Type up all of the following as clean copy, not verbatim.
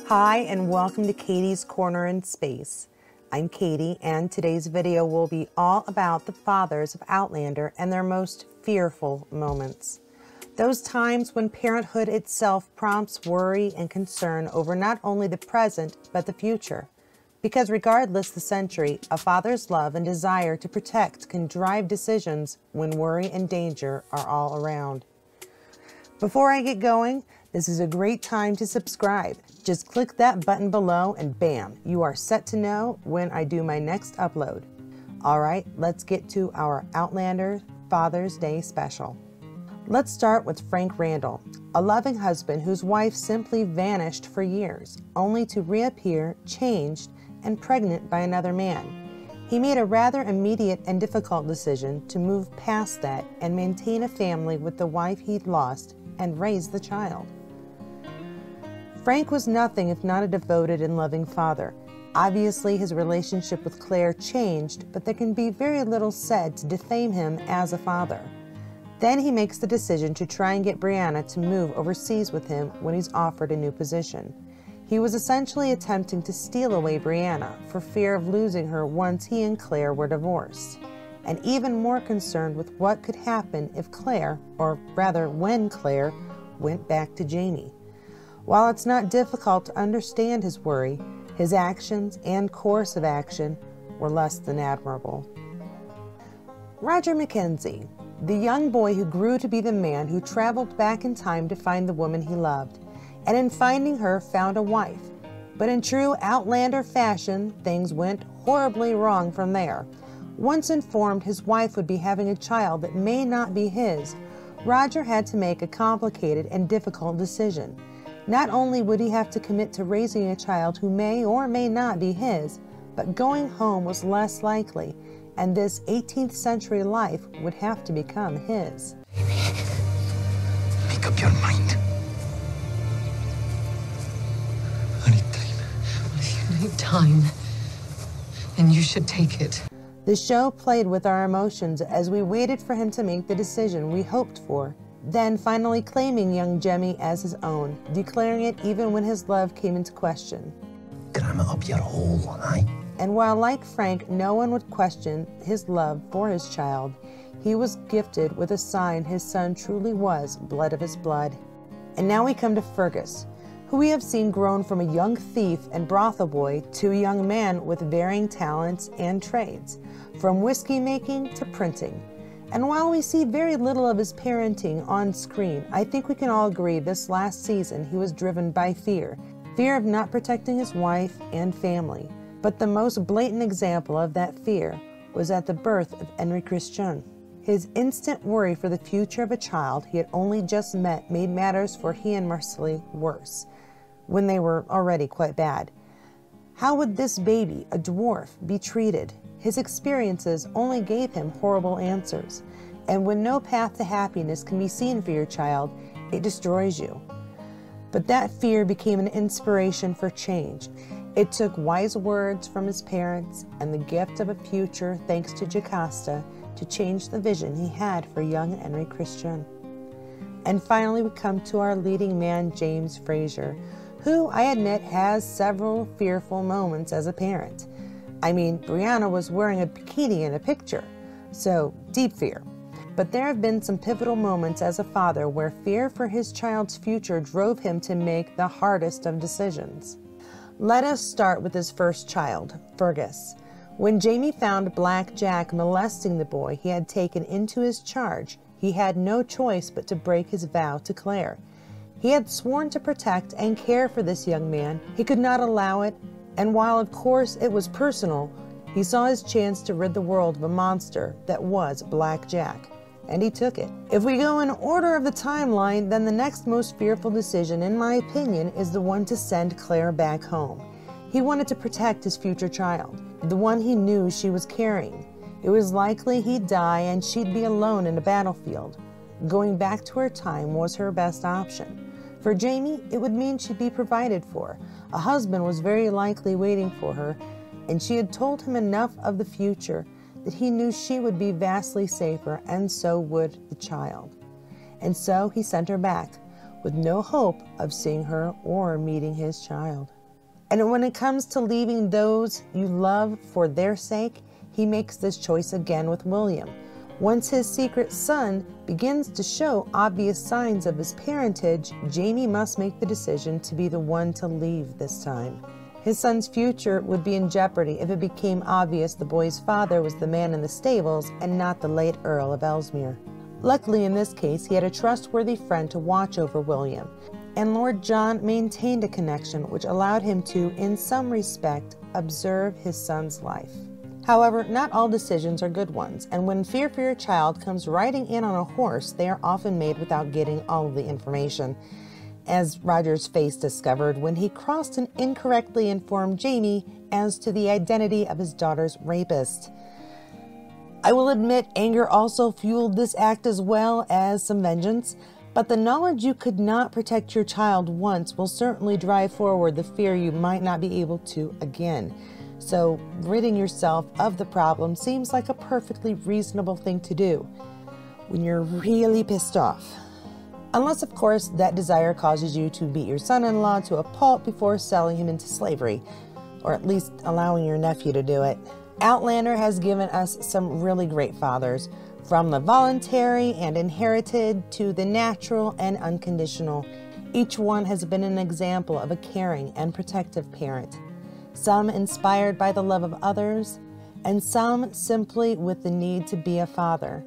Hi, and welcome to Katie's Corner in Space. I'm Katie, and today's video will be all about the fathers of Outlander and their most fearful moments. Those times when parenthood itself prompts worry and concern over not only the present, but the future. Because regardless the century, a father's love and desire to protect can drive decisions when worry and danger are all around. Before I get going, this is a great time to subscribe. Just click that button below and bam, you are set to know when I do my next upload. All right, let's get to our Outlander Father's Day special. Let's start with Frank Randall, a loving husband whose wife simply vanished for years, only to reappear, changed, and pregnant by another man. He made a rather immediate and difficult decision to move past that and maintain a family with the wife he'd lost and raise the child. Frank was nothing if not a devoted and loving father. Obviously, his relationship with Claire changed, but there can be very little said to defame him as a father. Then he makes the decision to try and get Brianna to move overseas with him when he's offered a new position. He was essentially attempting to steal away Brianna for fear of losing her once he and Claire were divorced, and even more concerned with what could happen if Claire, or rather when Claire, went back to Jamie. While it's not difficult to understand his worry, his actions and course of action were less than admirable. Roger Mackenzie, the young boy who grew to be the man who traveled back in time to find the woman he loved, and in finding her found a wife. But in true Outlander fashion, things went horribly wrong from there. Once informed his wife would be having a child that may not be his, Roger had to make a complicated and difficult decision. Not only would he have to commit to raising a child who may or may not be his, but going home was less likely, and this 18th century life would have to become his. Make up your mind. I need time. If you need time, then you should take it. The show played with our emotions as we waited for him to make the decision we hoped for, then finally claiming young Jemmy as his own, declaring it even when his love came into question. Cram it up your hole, aye? And while like Frank, no one would question his love for his child, he was gifted with a sign his son truly was blood of his blood. And now we come to Fergus, who we have seen grown from a young thief and brothel boy to a young man with varying talents and trades, from whiskey making to printing. And while we see very little of his parenting on screen, I think we can all agree this last season he was driven by fear of not protecting his wife and family. But the most blatant example of that fear was at the birth of Henry Christian. His instant worry for the future of a child he had only just met made matters for he and Marcelly worse, when they were already quite bad. How would this baby, a dwarf, be treated? His experiences only gave him horrible answers, and when no path to happiness can be seen for your child, it destroys you. But that fear became an inspiration for change. It took wise words from his parents and the gift of a future thanks to Jocasta to change the vision he had for young Henry Christian. And finally we come to our leading man, James Fraser, who I admit has several fearful moments as a parent. I mean, Brianna was wearing a bikini in a picture, so deep fear. But there have been some pivotal moments as a father where fear for his child's future drove him to make the hardest of decisions. Let us start with his first child, Fergus. When Jamie found Black Jack molesting the boy he had taken into his charge, he had no choice but to break his vow to Claire. He had sworn to protect and care for this young man. He could not allow it, and while of course it was personal, he saw his chance to rid the world of a monster that was Black Jack, and he took it. If we go in order of the timeline, then the next most fearful decision, in my opinion, is the one to send Claire back home. He wanted to protect his future child, the one he knew she was carrying. It was likely he'd die and she'd be alone in a battlefield. Going back to her time was her best option. For Jamie, it would mean she'd be provided for. A husband was very likely waiting for her, and she had told him enough of the future that he knew she would be vastly safer, and so would the child. And so he sent her back. with no hope of seeing her or meeting his child. And when it comes to leaving those you love for their sake, he makes this choice again with William. Once his secret son begins to show obvious signs of his parentage, Jamie must make the decision to be the one to leave this time. His son's future would be in jeopardy if it became obvious the boy's father was the man in the stables and not the late Earl of Ellesmere. Luckily, in this case, he had a trustworthy friend to watch over William, and Lord John maintained a connection which allowed him to, in some respect, observe his son's life. However, not all decisions are good ones, and when fear for your child comes riding in on a horse, they are often made without getting all of the information, as Roger's face discovered when he crossed and incorrectly informed Jamie as to the identity of his daughter's rapist. I will admit anger also fueled this act as well as some vengeance, but the knowledge you could not protect your child once will certainly drive forward the fear you might not be able to again. So ridding yourself of the problem seems like a perfectly reasonable thing to do when you're really pissed off. Unless, of course, that desire causes you to beat your son-in-law to a pulp before selling him into slavery, or at least allowing your nephew to do it. Outlander has given us some really great fathers, from the voluntary and inherited to the natural and unconditional. Each one has been an example of a caring and protective parent. Some inspired by the love of others, and some simply with the need to be a father.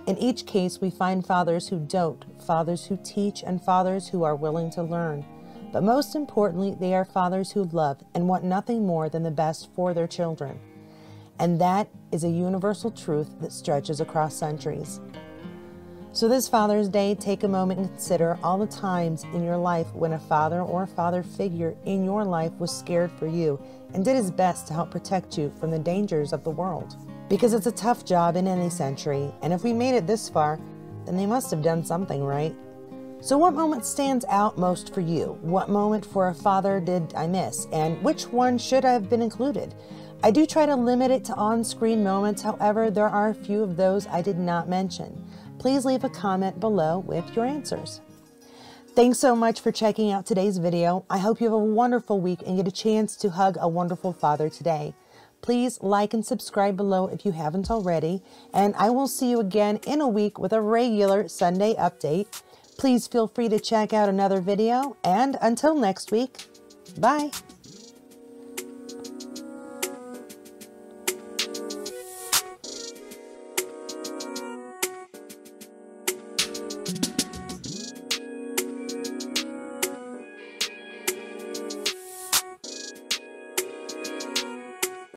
In each case, we find fathers who dote, fathers who teach, and fathers who are willing to learn. But most importantly, they are fathers who love and want nothing more than the best for their children. And that is a universal truth that stretches across centuries. So this Father's Day, take a moment and consider all the times in your life when a father or father figure in your life was scared for you and did his best to help protect you from the dangers of the world. Because it's a tough job in any century, and if we made it this far, then they must have done something right. So what moment stands out most for you? What moment for a father did I miss? And which one should have been included? I do try to limit it to on-screen moments, however, there are a few of those I did not mention. Please leave a comment below with your answers. Thanks so much for checking out today's video. I hope you have a wonderful week and get a chance to hug a wonderful father today. Please like and subscribe below if you haven't already, and I will see you again in a week with a regular Sunday update. Please feel free to check out another video, and until next week, bye.